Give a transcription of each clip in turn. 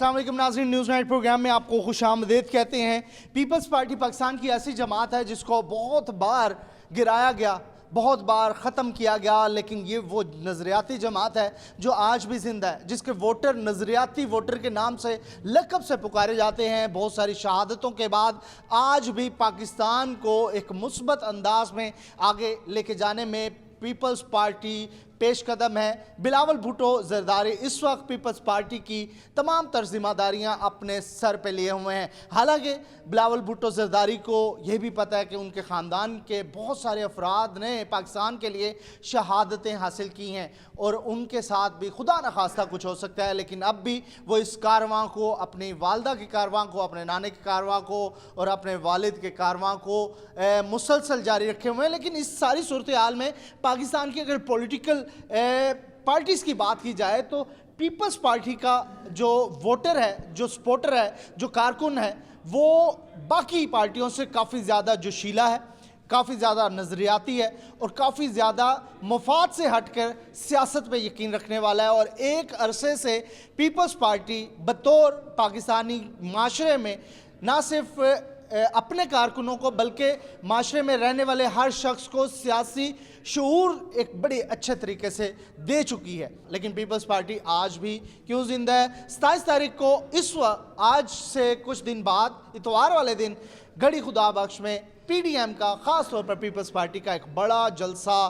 अस्सलाम वालेकुम नाज़रीन, न्यूज़ नाइट प्रोग्राम में आपको खुशामदीद कहते हैं। पीपल्स पार्टी पाकिस्तान की ऐसी जमात है जिसको बहुत बार गिराया गया, बहुत बार ख़त्म किया गया, लेकिन ये वो नज़रियाती जमात है जो आज भी ज़िंदा है, जिसके वोटर नज़रियाती वोटर के नाम से लक़ब से पुकारे जाते हैं। बहुत सारी शहादतों के बाद आज भी पाकिस्तान को एक मुस्बत अंदाज में आगे लेके जाने में पीपल्स पार्टी पेश कदम है। बिलावल भुट्टो जरदारी इस वक्त पीपल्स पार्टी की तमाम तर जिम्मेदारियां अपने सर पे लिए हुए हैं। हालांकि बिलावल भुट्टो जरदारी को यह भी पता है कि उनके ख़ानदान के बहुत सारे अफराद ने पाकिस्तान के लिए शहादतें हासिल की हैं और उनके साथ भी खुदा न खास्ता कुछ हो सकता है, लेकिन अब भी वो इस कारवां को, अपनी वालदा के कारवां को, अपने नाने के कारवां को और अपने वालिद के कारवां को मुसलसल जारी रखे हुए हैं। लेकिन इस सारी सूरत हाल में पाकिस्तान की अगर पॉलिटिकल पार्टीज़ की बात की जाए तो पीपल्स पार्टी का जो वोटर है, जो सपोर्टर है, जो कारकुन है, वो बाकी पार्टियों से काफ़ी ज़्यादा जोशीला है, काफ़ी ज़्यादा नज़रियाती है और काफ़ी ज़्यादा मफाद से हटकर सियासत पे यकीन रखने वाला है। और एक अरसे से पीपल्स पार्टी बतौर पाकिस्तानी माशरे में ना सिर्फ अपने कारकुनों को बल्कि माशरे में रहने वाले हर शख्स को सियासी शऊर एक बड़े अच्छे तरीके से दे चुकी है। लेकिन पीपल्स पार्टी आज भी क्यों जिंदा है? 27 तारीख को इस वक्त, आज से कुछ दिन बाद, इतवार वाले दिन गढ़ी खुदा बख्श में PDM का ख़ास तौर पर पीपल्स पार्टी का एक बड़ा जलसा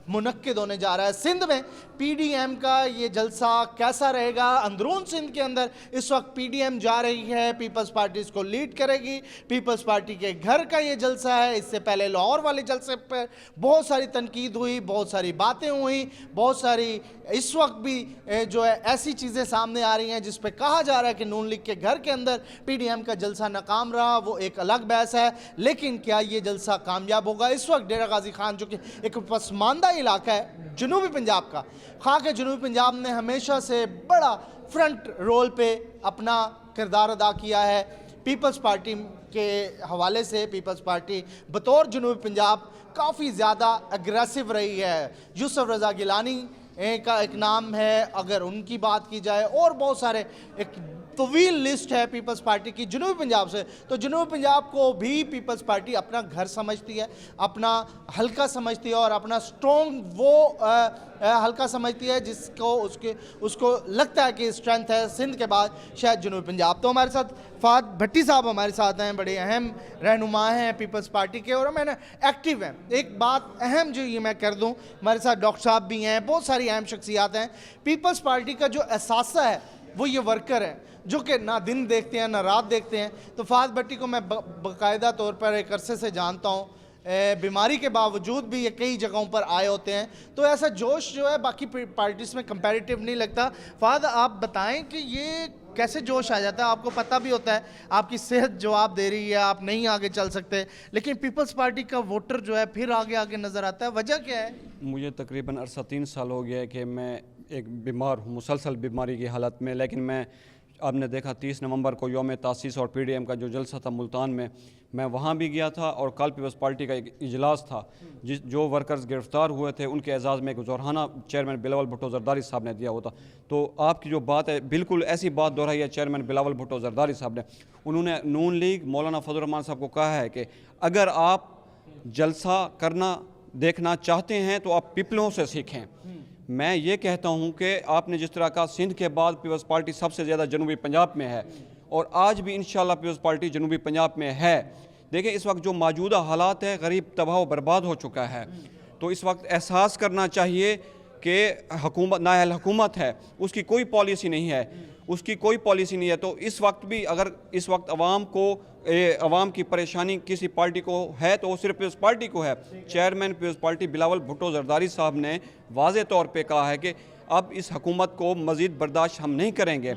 मुनक्किद होने जा रहा है। सिंध में PDM का ये जलसा कैसा रहेगा? अंदरून सिंध के अंदर इस वक्त PDM जा रही है, पीपल्स पार्टी इसको लीड करेगी। पीपल्स पार्टी के घर का ये जलसा है। इससे पहले लाहौर वाले जलसे पर बहुत सारी तनकीद हुई, बहुत सारी बातें हुई, बहुत सारी इस वक्त भी जो है ऐसी चीज़ें सामने आ रही हैं जिस पर कहा जा रहा है कि नून लीग के घर के अंदर PDM का जलसा नाकाम रहा। वो एक अलग बहस है, लेकिन क्या ये जलसा कामयाब होगा? इस वक्त डेरा गाजी खान जो कि एक पसमानदा इलाका है जनूबी पंजाब का, खाक जनूबी पंजाब ने हमेशा से बड़ा फ्रंट रोल पे अपना किरदार अदा किया है। पीपल्स पार्टी के हवाले से पीपल्स पार्टी बतौर जनूबी पंजाब काफ़ी ज़्यादा अग्रेसिव रही है। यूसुफ रज़ा गिलानी का एक नाम है, अगर उनकी बात की जाए, और बहुत सारे एक तवील लिस्ट है पीपल्स पार्टी की जनूबी पंजाब से। तो जनूबी पंजाब को भी पीपल्स पार्टी अपना घर समझती है, अपना हल्का समझती है और अपना स्ट्रॉन्ग वो हल्का समझती है जिसको उसको लगता है कि स्ट्रेंथ है सिंध के बाद शायद जनूबी पंजाब। तो हमारे साथ फाद भट्टी साहब हमारे साथ हैं, बड़े अहम रहनुमा हैं पीपल्स पार्टी के और मैंने एक्टिव हैं। एक बात अहम जो ये मैं कर दूं, हमारे साथ डॉक्टर साहब भी हैं, बहुत सारी अहम शख्सियात हैं। पीपल्स पार्टी का जो एहसासा है वो ये वर्कर है जो कि ना दिन देखते हैं ना रात देखते हैं। तो फाद भट्टी को मैं बाकायदा तौर पर एक अरसे से जानता हूँ, बीमारी के बावजूद भी ये कई जगहों पर आए होते हैं, तो ऐसा जोश जो है बाकी पार्टीज में कंपैरेटिव नहीं लगता। फाद आप बताएं कि ये कैसे जोश आ जाता है? आपको पता भी होता है आपकी सेहत जवाब दे रही है, आप नहीं आगे चल सकते, लेकिन पीपल्स पार्टी का वोटर जो है फिर आगे आगे नज़र आता है। वजह क्या है? मुझे तकरीबन अरसा 3 साल हो गया है कि मैं एक बीमार हूँ, मुसलसल बीमारी की हालत में। लेकिन मैं, आपने देखा 30 नवंबर को यौम तासीस और PDM का जो जलसा था मुल्तान में, मैं वहाँ भी गया था और कल पीपल्स पार्टी का एक इजलास था जो वर्कर्स गिरफ्तार हुए थे उनके एजाज़ में एक जोरहाना चेयरमैन बिलावल भुट्टो जरदारी साहब ने दिया होता। तो आपकी जो बात है बिल्कुल ऐसी बात दोहराई है चेयरमैन बिलावल भुट्टो जरदारी साहब ने। उन्होंने नून लीग मौलाना फजल रहमान साहब को कहा है कि अगर आप जलसा करना देखना चाहते हैं तो आप पिपलों से सीखें। मैं ये कहता हूँ कि आपने जिस तरह का सिंध के बाद पीपल्स पार्टी सबसे ज़्यादा जनूबी पंजाब में है और आज भी इंशाल्लाह पीपल्स पार्टी जनूबी पंजाब में है। देखिए इस वक्त जो मौजूदा हालात है, गरीब तबाह व बर्बाद हो चुका है, तो इस वक्त एहसास करना चाहिए कि हुकूमत, नाअहल हुकूमत है, उसकी कोई पॉलिसी नहीं है, उसकी कोई पॉलिसी नहीं है। तो इस वक्त भी अगर इस वक्त अवाम की परेशानी किसी पार्टी को है तो वो सिर्फ पीपल्स पार्टी को है। Chairman peoples party Bilawal Bhutto Zardari साहब ने वाज़े तौर पे कहा है कि अब इस हुकूमत को मज़ीद बर्दाश्त हम नहीं करेंगे।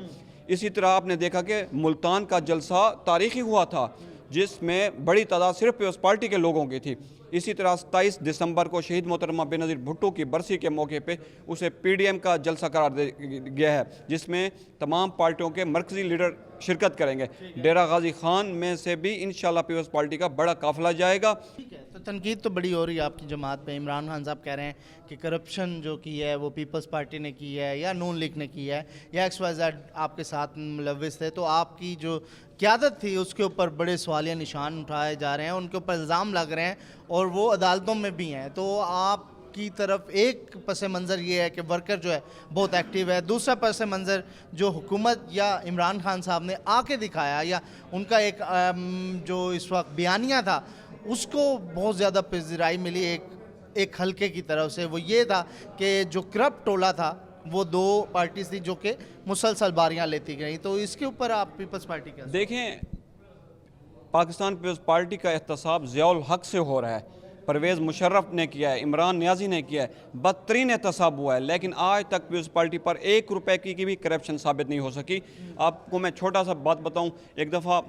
इसी तरह आपने देखा कि मुल्तान का जलसा तारीख़ी हुआ था जिसमें बड़ी तादाद सिर्फ पीपल्स पार्टी के लोगों की थी। इसी तरह 27 दिसंबर को शहीद मोहतरमा बेनज़ीर भुट्टो की बरसी के मौके पे उसे PDM का जलसा करार दिया गया है जिसमें तमाम पार्टियों के मरकज़ी लीडर शिरकत करेंगे। डेरा गाजी खान में से भी इंशाल्लाह पीपल्स पार्टी का बड़ा काफिला जाएगा। ठीक है, तो तनकीद तो बड़ी हो रही है आपकी जमात पे। इमरान खान साहब कह रहे हैं कि करप्शन जो की है वो पीपल्स पार्टी ने की है या नून लीग ने की है या XYZ आपके साथ मुलविस थे, तो आपकी जो क़यादत थी उसके ऊपर बड़े सवालिया निशान उठाए जा रहे हैं, उनके ऊपर इल्ज़ाम लग रहे हैं और वो अदालतों में भी हैं। तो आप की तरफ एक पस मंज़र ये है कि वर्कर जो है बहुत एक्टिव है, दूसरा पस मंज़र जो हुकूमत या इमरान खान साहब ने आके दिखाया या उनका एक जो इस वक्त बयानिया था उसको बहुत ज़्यादा पज़िराई मिली एक हल्के की तरफ से। वो ये था कि जो करप्ट टोला था वो दो पार्टीज थी जो कि मुसलसल बारियां लेती गई। तो इसके ऊपर आप पीपल्स पार्टी का देखें, पाकिस्तान पीपल्स पार्टी का एहतसाब ज़ियाउल हक से हो रहा है, परवेज़ मुशर्रफ ने किया है, इमरान नियाज़ी ने किया है, बदतरीन एहतसाब हुआ है, लेकिन आज तक पीपल्स पार्टी पर 1 रुपए की भी करप्शन साबित नहीं हो सकी। आपको मैं छोटा सा बात बताऊं, एक दफ़ा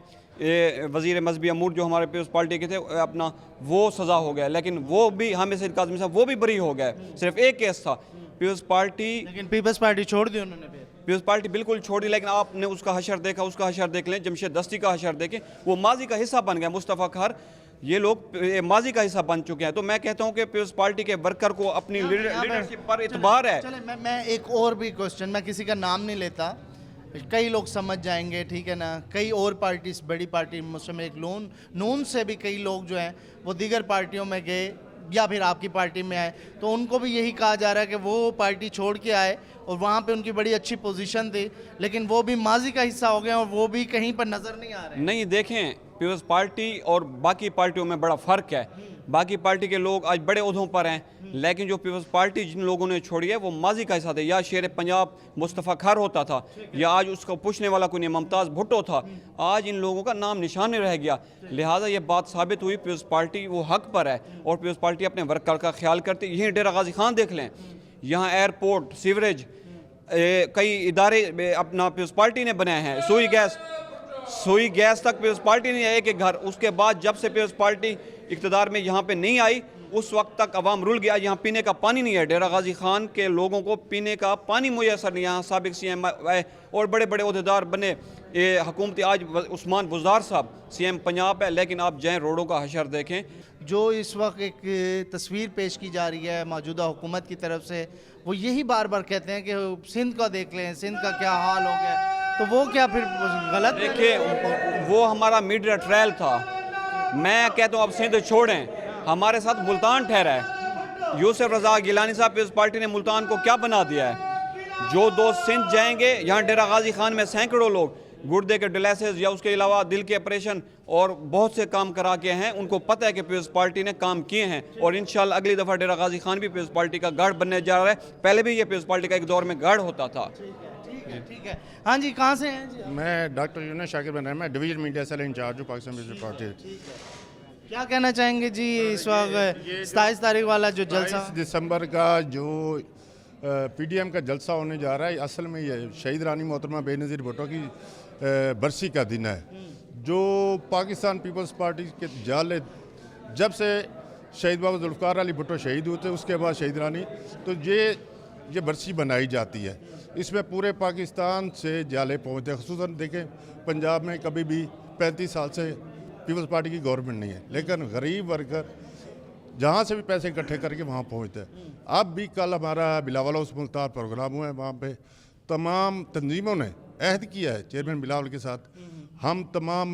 वज़ीर मजहबी अमूर जो हमारे पीपल्स पार्टी के थे अपना वो सज़ा हो गया, लेकिन वो भी हामिद सईद काज़मी साहब वो भी बरी हो गए, सिर्फ एक केस था। पीपल्स पार्टी लेकिन पीपल्स पार्टी छोड़ दी उन्होंने फिर। पीपल्स पार्टी बिल्कुल छोड़ी, लेकिन आपने उसका हशर देखा, उसका हशर देख लें, जमशेद दस्ती का हशर देखें, वो माजी का हिस्सा बन गया। मुस्तफ़ा खार ये लोग माजी का हिस्सा बन चुके हैं। तो मैं कहता हूं कि पीपल्स पार्टी के वर्कर को अपनी लीडरशिप पर इतबार है। चले मैं एक और भी क्वेश्चन, मैं किसी का नाम नहीं लेता, कई लोग समझ जाएंगे, ठीक है ना। कई और पार्टीज, बड़ी पार्टी मुस्लिम एक नून से भी कई लोग जो हैं वो दीगर पार्टियों में गए या फिर आपकी पार्टी में आए, तो उनको भी यही कहा जा रहा है कि वो पार्टी छोड़ के आए और वहाँ पे उनकी बड़ी अच्छी पोजीशन थी, लेकिन वो भी माजी का हिस्सा हो गए और वो भी कहीं पर नज़र नहीं आ रहे। नहीं, देखें, पीपल्स पार्टी और बाकी पार्टियों में बड़ा फ़र्क है। बाकी पार्टी के लोग आज बड़े ओहदों पर हैं, लेकिन जो पीपल्स पार्टी जिन लोगों ने छोड़ी है वो माजी का हिस्सा थे। या शेर पंजाब मुस्तफ़ा खार होता था, या आज उसको पूछने वाला कोई नहीं, मुमताज़ भुट्टो था। आज इन लोगों का नाम निशान नहीं रह गया, लिहाजा ये बात साबित हुई पीपल्स पार्टी वो हक पर है और पीपल्स पार्टी अपने वर्कर का ख्याल करती। यहीं डेरा गाजी खान देख लें, यहाँ एयरपोर्ट, सीवरेज, कई इदारे अपना पीपल्स पार्टी ने बनाए हैं। सुई गैस तक पीपल्स पार्टी ने एक घर। उसके बाद जब से पीपल्स पार्टी इक़्तिदार में यहाँ पे नहीं आई उस वक्त तक अवाम रुल गया। यहाँ पीने का पानी नहीं है, डेरा गाजी खान के लोगों को पीने का पानी मुयसर नहीं। यहाँ साबिक CM आए और बड़े बड़े अहदेदार बने, ये हुकूमती आज उस्मान बुज़दार साहब CM पंजाब है, लेकिन आप जाएँ रोडों का हशर देखें। जो इस वक्त एक तस्वीर पेश की जा रही है मौजूदा हुकूमत की तरफ से, वो यही बार बार कहते हैं कि सिंध का देख लें, सिंध का क्या हाल हो गया। तो वो क्या फिर गलत? देखिए, वो हमारा मीडिया ट्रायल था। मैं कहता हूँ अब सिंध छोड़ें, हमारे साथ मुल्तान ठहरा है। यूसुफ रज़ा गिलानी साहब इस पार्टी ने मुल्तान को क्या बना दिया है। जो दोस्त सिंध जाएंगे, यहाँ डेरा गाजी खान में सैकड़ों लोग गुर्दे के डिलाइसिस या उसके अलावा दिल के ऑपरेशन और बहुत से काम करा के हैं, उनको पता है कि पीपल्स पार्टी ने काम किए हैं और इंशाल्लाह अगली दफ़ा डेरा गाजी खान भी पीपल्स पार्टी का गढ़ बनने जा रहा है। पहले भी ये पीपल्स पार्टी का एक दौर में गढ़ होता था। ठीक है। हाँ जी, कहाँ से हैं जी? मैं डॉक्टर यूनुस शाकिर बन रहा, मैं डिवीजन मीडिया सेल इंचार्ज हूँ पाकिस्तान पीपल्स पार्टी। क्या कहना चाहेंगे जी इस वक्त 27 तारीख वाला जो जलसा? 22 दिसंबर का जो PDM का जलसा होने जा रहा है, असल में ये शहीद रानी मोहतरमा बेनज़ीर भुट्टो की बरसी का दिन है। जो पाकिस्तान पीपल्स पार्टी के जाले जब से शहीद बाबा जुल्फ़िकार अली भुट्टो शहीद हुए थे उसके बाद शहीद रानी, तो ये बरसी बनाई जाती है। इसमें पूरे पाकिस्तान से जाले पहुँचते हैं। ख़ुसूसन देखें, पंजाब में कभी भी 35 साल से पीपल्स पार्टी की गवर्नमेंट नहीं है, लेकिन गरीब वर्कर जहाँ से भी पैसे इकट्ठे करके वहाँ पहुँचते हैं। अब भी कल हमारा बिलावल हाउस मुल्तान प्रोग्राम हुआ है, वहाँ पे तमाम तंजीमों ने अहद किया है चेयरमैन बिलावल के साथ, हम तमाम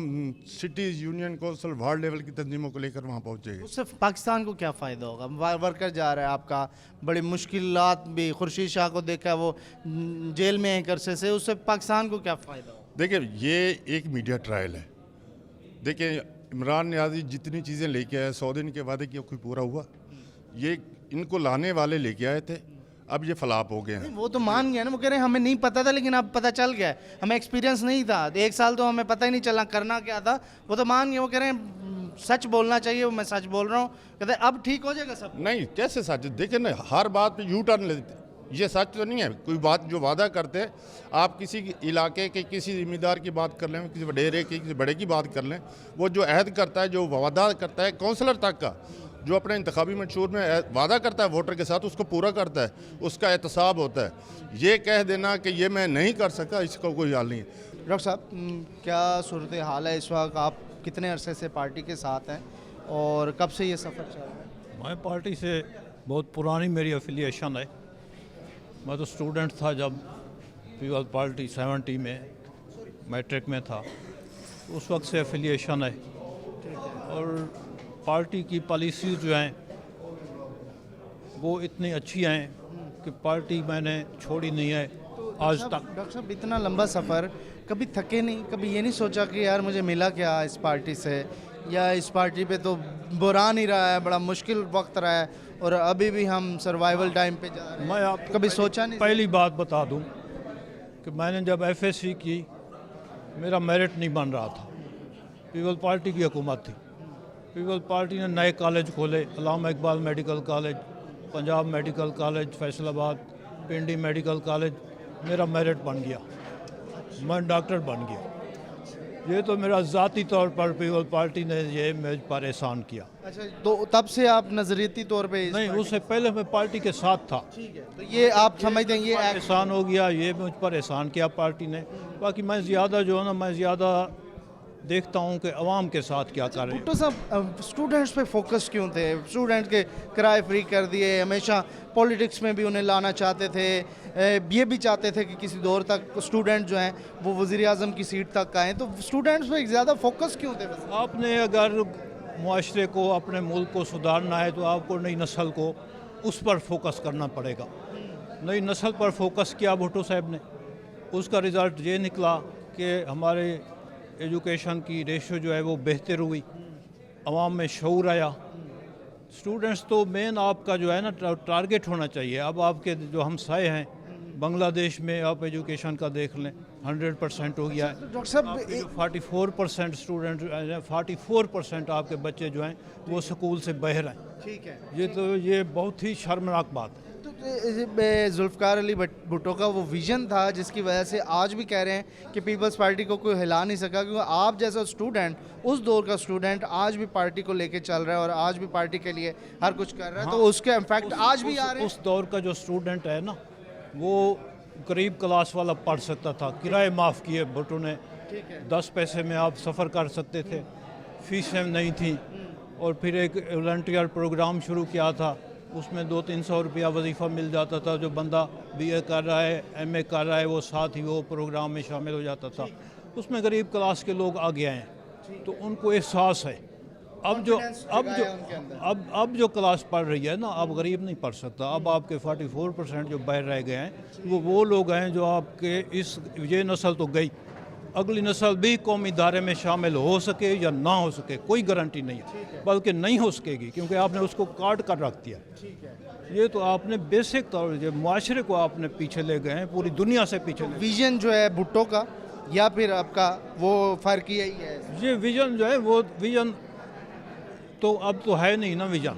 cities, union council, ward level की तंजीमों को लेकर वहाँ पहुँचेंगे। उससे पाकिस्तान को क्या फ़ायदा होगा? वर्कर जा रहा है आपका, बड़ी मुश्किलात भी, खुर्शीद शाह को देखा वो जेल में एक अरसे से, उससे पाकिस्तान को क्या फ़ायदा होगा? देखिए, ये एक मीडिया ट्रायल है। देखिए, इमरान नियाज़ी जितनी चीज़ें लेके आए, 100 दिन के वादे किया, कोई पूरा हुआ? ये इनको लाने वाले लेके आए थे, अब ये फलाप हो गए हैं। वो तो मान गया ना, वो कह रहे हैं हमें नहीं पता था लेकिन अब पता चल गया, हमें एक्सपीरियंस नहीं था, 1 साल तो हमें पता ही नहीं चला करना क्या था। वो तो मान गए, वो कह रहे हैं सच बोलना चाहिए, मैं सच बोल रहा हूँ। कहते हैं अब ठीक हो जाएगा सब। नहीं, कैसे सच? देखें ना, हर बात पे यू टर्न लेते, ये सच तो नहीं है। कोई बात जो वादा करते हैं, आप किसी इलाके के किसी जिम्मेदार की बात कर लें, किसी वडेरे की, किसी बड़े की बात कर लें, वो जो अहद करता है, जो वादा करता है, काउंसलर तक का जो अपने इंतखाबी मंशूर में वादा करता है वोटर के साथ, उसको पूरा करता है, उसका एहतसाब होता है। ये कह देना कि ये मैं नहीं कर सका, इसका कोई हाल नहीं है। डॉक्टर साहब, क्या सूरत हाल है इस वक्त? आप कितने अरसे से पार्टी के साथ हैं और कब से ये सफ़र चल रहा है? मैं पार्टी से बहुत पुरानी मेरी एफिलिएशन है। मैं तो स्टूडेंट था जब पीपल्स पार्टी 70 में मैट्रिक में था, उस वक्त से एफिलिएशन है। और पार्टी की पॉलिसी जो हैं वो इतनी अच्छी हैं कि पार्टी मैंने छोड़ी नहीं है आज तक। डॉक्टर साहब, इतना लंबा सफ़र, कभी थके नहीं? कभी ये नहीं सोचा कि यार मुझे मिला क्या इस पार्टी से, या इस पार्टी पे तो बुरा नहीं रहा है, बड़ा मुश्किल वक्त रहा है और अभी भी हम सर्वाइवल टाइम पे जा रहे हैं? मैं आपको कभी सोचा नहीं? पहली बात बता दूं कि मैंने जब एफएससी की, मेरा मेरिट नहीं बन रहा था। पीपल्स पार्टी की हुकूमत थी। पीपल्स पार्टी ने नए कॉलेज खोले, Allama Iqbal medical college, Punjab medical college Faisalabad, Pindi medical college. मेरा मेरिट बन गया, मैं डॉक्टर बन गया। ये तो मेरा ज़ाती तौर पर पीपल्स पार्टी ने ये मुझ पर एहसान किया। अच्छा, तो तब से आप नजरियाती तौर पे नहीं, उससे पहले मैं पार्टी के साथ था। ठीक है, तो ये आप समझते हैं ये एहसान हो गया, ये मुझ पर एहसान किया पार्टी ने। बाकी मैं ज़्यादा जो है ना, मैं ज़्यादा देखता हूँ कि अवाम के साथ क्या कर रहे हैं। भुट्टो साहब, स्टूडेंट्स पे फोकस क्यों थे? स्टूडेंट के किराए फ्री कर दिए, हमेशा पॉलिटिक्स में भी उन्हें लाना चाहते थे, ये भी चाहते थे कि किसी दौर तक स्टूडेंट जो हैं वो वज़ीर आज़म की सीट तक आएँ, तो स्टूडेंट्स पे ज़्यादा फोकस क्यों थे? आपने अगर मुआशरे को, अपने मुल्क को सुधारना है तो आपको नई नस्ल को उस पर फोकस करना पड़ेगा। नई नस्ल पर फोकस किया भुट्टो साहब ने, उसका रिज़ल्ट ये निकला कि हमारे एजुकेशन की रेशो जो है वो बेहतर हुई, अवाम में शऊर आया। स्टूडेंट्स तो मेन आपका जो है ना टारगेट होना चाहिए। अब आपके जो हमसाए हैं बांग्लादेश में, आप एजुकेशन का देख लें, 100% हो गया है। डॉक्टर साहब, 44% स्टूडेंट, 44% आपके बच्चे जो हैं वो स्कूल से बाहर हैं। ठीक है, ये बहुत ही शर्मनाक बात है। तो जुल्फ़िकार अली भुट्टो का वो विज़न था जिसकी वजह से आज भी कह रहे हैं कि पीपल्स पार्टी को कोई हिला नहीं सका, क्योंकि आप जैसा स्टूडेंट, उस दौर का स्टूडेंट आज भी पार्टी को लेके चल रहा है और आज भी पार्टी के लिए हर कुछ कर रहा है। तो उसके इम्पैक्ट आज भी आ रहे हैं। उस दौर का जो स्टूडेंट है ना, वो गरीब क्लास वाला पढ़ सकता था। किराए माफ़ किए भुट्टो ने, 10 पैसे में आप सफ़र कर सकते थे, फीसें नहीं थी। और फिर एक वॉलंटियर प्रोग्राम शुरू किया था, उसमें 200-300 रुपया वजीफ़ा मिल जाता था। जो बंदा BA कर रहा है, MA कर रहा है, वो साथ ही वो प्रोग्राम में शामिल हो जाता था। उसमें गरीब क्लास के लोग आ गए हैं, तो उनको एहसास है। अब जो क्लास पढ़ रही है ना, अब गरीब नहीं पढ़ सकता। अब आपके 44% जो बाहर रह गए हैं वो लोग हैं जो आपके ये नस्ल तो गई, अगली नस्ल भी कौमी इदारे में शामिल हो सके या ना हो सके कोई गारंटी नहीं है, बल्कि नहीं हो सकेगी, क्योंकि आपने उसको काट कर रख दिया। ये तो आपने बेसिक तौर से मुआशरे को आपने पीछे ले गए हैं, पूरी दुनिया से पीछे ले गए। विजन जो है भुट्टो का या फिर आपका, वो फ़र्क यही है? ये विजन जो है, वो विजन तो अब तो है नहीं ना विजन।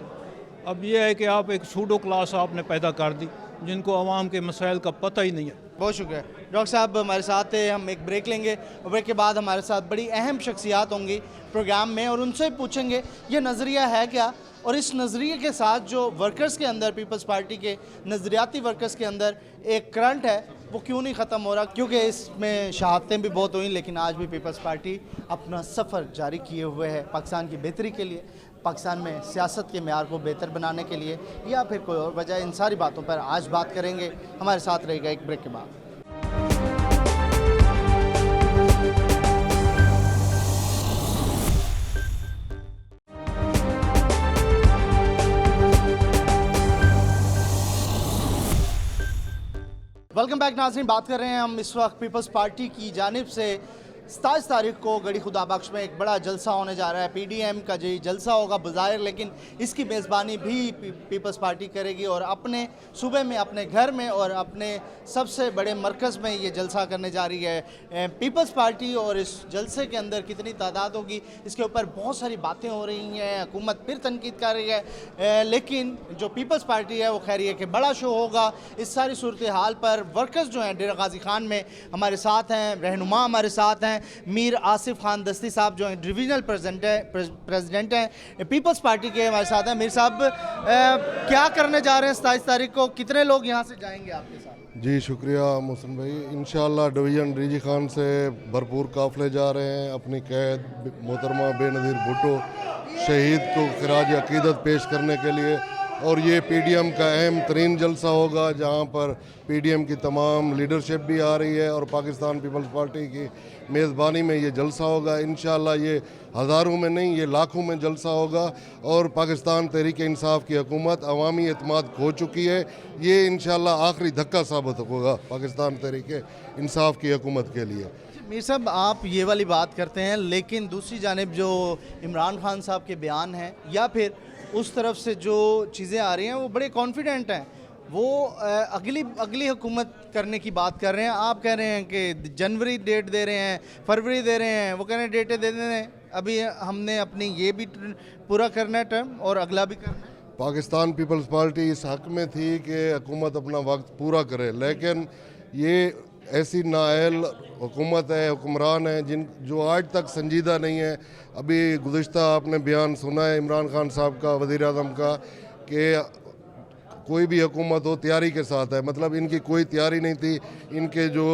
अब ये है कि आप एक सूडो क्लास आपने पैदा कर दी जिनको अवाम के मसाइल का पता ही नहीं है। बहुत शुक्रिया डॉक्टर साहब, हमारे साथ है। हम एक ब्रेक लेंगे और ब्रेक के बाद हमारे साथ बड़ी अहम शख्सियात होंगी प्रोग्राम में और उनसे पूछेंगे ये नज़रिया है क्या, और इस नज़रिए के साथ जो वर्कर्स के अंदर, पीपल्स पार्टी के नज़रियाती वर्कर्स के अंदर एक करंट है वो क्यों नहीं ख़त्म हो रहा, क्योंकि इसमें शहादतें भी बहुत हुई लेकिन आज भी पीपल्स पार्टी अपना सफ़र जारी किए हुए है पाकिस्तान की बेहतरी के लिए, पाकिस्तान में सियासत के मेयार को बेहतर बनाने के लिए, या फिर कोई और वजह। इन सारी बातों पर आज बात करेंगे। हमारे साथ रहेगा एक ब्रेक के बाद। वेलकम बैक नाज़रीन, बात कर रहे हैं हम इस वक्त पीपल्स पार्टी की जानिब से 27 तारीख को गड़ी खुदा बख्श में एक बड़ा जलसा होने जा रहा है। PDM का जो जलसा होगा बज़ाहिर, लेकिन इसकी मेज़बानी भी पीपल्स पार्टी करेगी और अपने सूबे में, अपने घर में और अपने सबसे बड़े मरकज़ में ये जलसा करने जा रही है पीपल्स पार्टी। और इस जलसे के अंदर कितनी तादाद होगी इसके ऊपर बहुत सारी बातें हो रही हैं, हुकूमत फिर तनकीद कर रही है, लेकिन जो पीपल्स पार्टी है वो खैर है कि बड़ा शो होगा। इस सारी सूरत हाल पर वर्कर्स जो हैं डेरा गाजी खान में हमारे साथ हैं, रहनुमा हमारे साथ हैं, मीर आसिफ खान दस्ती साहब जो हैं डिवीजनल प्रेसिडेंट हैं पीपल्स पार्टी के, हमारे साथ हैं। मीर साहब, क्या करने जा रहे हैं 27 तारीख को, कितने लोग यहाँ से जाएंगे आपके साथ? जी शुक्रिया मोहसिन भाई। इंशाअल्लाह डिवीज़न रिजी खान से भरपूर काफ़िले जा रहे हैं अपनी कैद मोहतरमा बेनज़ीर भुट्टो शहीद को खराज अकीदत पेश करने के लिए, और ये पीडीएम का अहम तरीन जलसा होगा जहाँ पर पीडीएम की तमाम लीडरशिप भी आ रही है और पाकिस्तान पीपल्स पार्टी की मेज़बानी में ये जलसा होगा। इंशाअल्लाह ये हज़ारों में नहीं, ये लाखों में जलसा होगा और पाकिस्तान तहरीक इंसाफ की हुकूमत अवामी एतमाद खो चुकी है। ये इंशाअल्लाह आखिरी धक्का साबित होगा पाकिस्तान तहरीक इंसाफ की हुकूमत के लिए। मीर साहब, आप ये वाली बात करते हैं, लेकिन दूसरी जानिब जो इमरान खान साहब के बयान हैं या फिर उस तरफ से जो चीज़ें आ रही हैं वो बड़े कॉन्फिडेंट हैं, वो अगली हुकूमत करने की बात कर रहे हैं। आप कह रहे हैं कि जनवरी डेट दे रहे हैं, फरवरी दे रहे हैं, वो कह रहे हैं डेटें दे रहे हैं, अभी हमने अपनी ये भी पूरा करना है टर्म और अगला भी करना है। पाकिस्तान पीपल्स पार्टी इस हक में थी कि हुकूमत अपना वक्त पूरा करे, लेकिन ये ऐसी नाअहल हुकूमत है, हुक्मरान है जो आज तक संजीदा नहीं है। अभी गुज़िश्ता आपने बयान सुना है इमरान खान साहब का, वज़ीर आज़म का, कि कोई भी हुकूमत हो तैयारी के साथ है। मतलब इनकी कोई तैयारी नहीं थी। इनके जो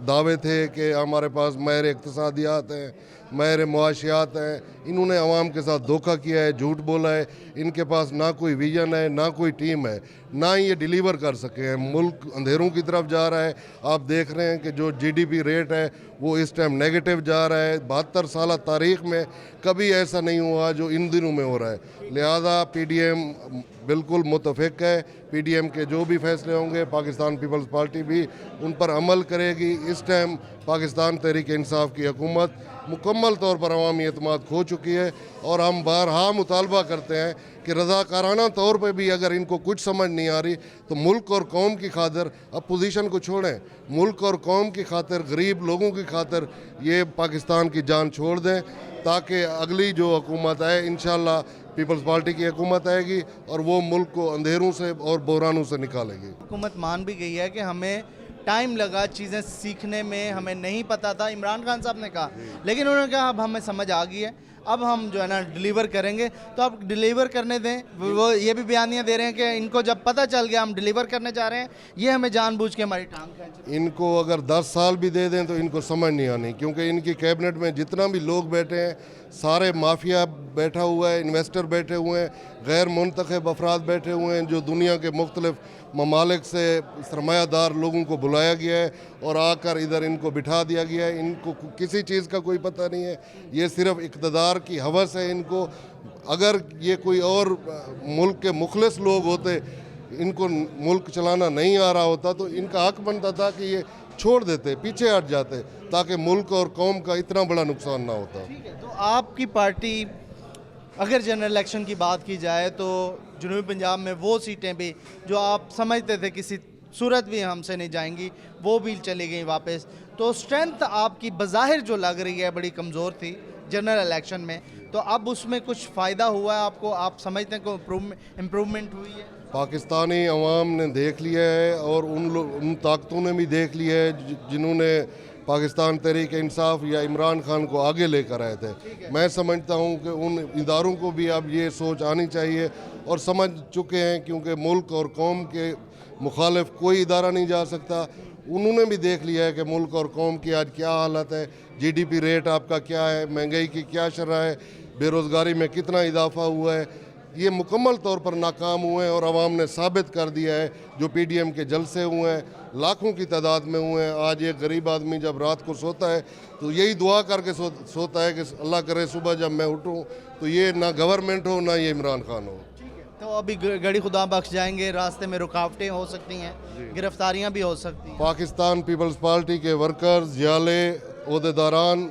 दावे थे कि हमारे पास माहिर इक़्तिसादियात हैं, माहिर मुआशियात हैं, इन्होंने अवाम के साथ धोखा किया है, झूठ बोला है। इनके पास ना कोई विजन है, ना कोई टीम है, ना ही ये डिलीवर कर सके हैं। मुल्क अंधेरों की तरफ जा रहा है। आप देख रहे हैं कि जो जीडीपी रेट है वो इस टाइम नेगेटिव जा रहा है। 72 साल तारीख़ में कभी ऐसा नहीं हुआ जो इन दिनों में हो रहा है। लिहाजा पीडीएम बिल्कुल मुतफ़िक है। पीडीएम के जो भी फैसले होंगे पाकिस्तान पीपल्स पार्टी भी उन पर अमल करेगी। इस टाइम पाकिस्तान तहरीक इंसाफ की हुकूमत मुकम्मल तौर पर अवामी एतमाद खो चुकी है और हम बारहा मुतालबा करते हैं कि रज़ाकाराना तौर पर भी अगर इनको कुछ समझ नहीं आ रही तो मुल्क और कौम की खातिर अपोजिशन को छोड़ें, मुल्क और कौम की खातिर, गरीब लोगों की खातिर ये पाकिस्तान की जान छोड़ दें, ताकि अगली जो हुकूमत आए इंशाअल्लाह पीपल्स पार्टी की हुकूमत आएगी और वो मुल्क को अंधेरों से और बहरानों से निकालेगी। हुकूमत मान भी गई है कि हमें टाइम लगा चीज़ें सीखने में, हमें नहीं पता था, इमरान खान साहब ने कहा, लेकिन उन्होंने कहा अब हमें समझ आ गई है, अब हम जो है ना डिलीवर करेंगे। तो आप डिलीवर करने दें। वो ये भी बयानियाँ दे रहे हैं कि इनको जब पता चल गया हम डिलीवर करने जा रहे हैं, ये हमें जानबूझ के हमारी टांग खींच। इनको अगर 10 साल भी दे दें तो इनको समझ नहीं आनी, क्योंकि इनकी कैबिनेट में जितना भी लोग बैठे हैं सारे माफिया बैठा हुआ है, इन्वेस्टर बैठे हुए हैं, गैर मुंतखब अफराद बैठे हुए हैं, जो दुनिया के मुख्तलिफ ममालिक से सरमायादार लोगों को बुलाया गया है और आकर इधर इनको बिठा दिया गया है। इनको किसी चीज़ का कोई पता नहीं है, ये सिर्फ इक़्तिदार की हवस है इनको। अगर ये कोई और मुल्क के मुखलिस लोग होते, इनको मुल्क चलाना नहीं आ रहा होता, तो इनका हक बनता था कि ये छोड़ देते, पीछे हट जाते, ताकि मुल्क और कौम का इतना बड़ा नुकसान ना होता। ठीक है, तो आपकी पार्टी, अगर जनरल इलेक्शन की बात की जाए तो जनूबी पंजाब में वो सीटें भी जो आप समझते थे किसी सूरत भी हमसे नहीं जाएंगी, वो भी चली गई वापस। तो स्ट्रेंथ आपकी बज़ाहिर जो लग रही है बड़ी कमज़ोर थी जनरल इलेक्शन में, तो अब उसमें कुछ फ़ायदा हुआ है आपको? आप समझते हैं कोई इम्प्रूवमेंट हुई है? पाकिस्तानी अवाम ने देख लिया है और उन ताकतों ने भी देख लिया है जिन्होंने पाकिस्तान तहरीक इंसाफ या इमरान खान को आगे लेकर आए थे। मैं समझता हूं कि उन इदारों को भी अब ये सोच आनी चाहिए और समझ चुके हैं, क्योंकि मुल्क और कौम के मुखालिफ कोई इदारा नहीं जा सकता। उन्होंने भी देख लिया है कि मुल्क और कौम की आज क्या हालत है, जीडीपी रेट आपका क्या है, महंगाई की क्या शरह है, बेरोज़गारी में कितना इजाफा हुआ है। ये मुकम्मल तौर पर नाकाम हुए हैं और अवाम ने साबित कर दिया है। जो पीडीएम के जलसे हुए हैं लाखों की तादाद में हुए हैं। आज एक गरीब आदमी जब रात को सोता है तो यही दुआ करके सोता है कि अल्लाह करे सुबह जब मैं उठूं तो ये ना गवर्नमेंट हो ना ये इमरान खान हो। तो अभी गड़ी खुदा बख्श जाएंगे, रास्ते में रुकावटें हो सकती हैं, गिरफ्तारियां भी हो सकती हैं। पाकिस्तान पीपल्स पार्टी के वर्कर्स, जियाले, ओहदेदारान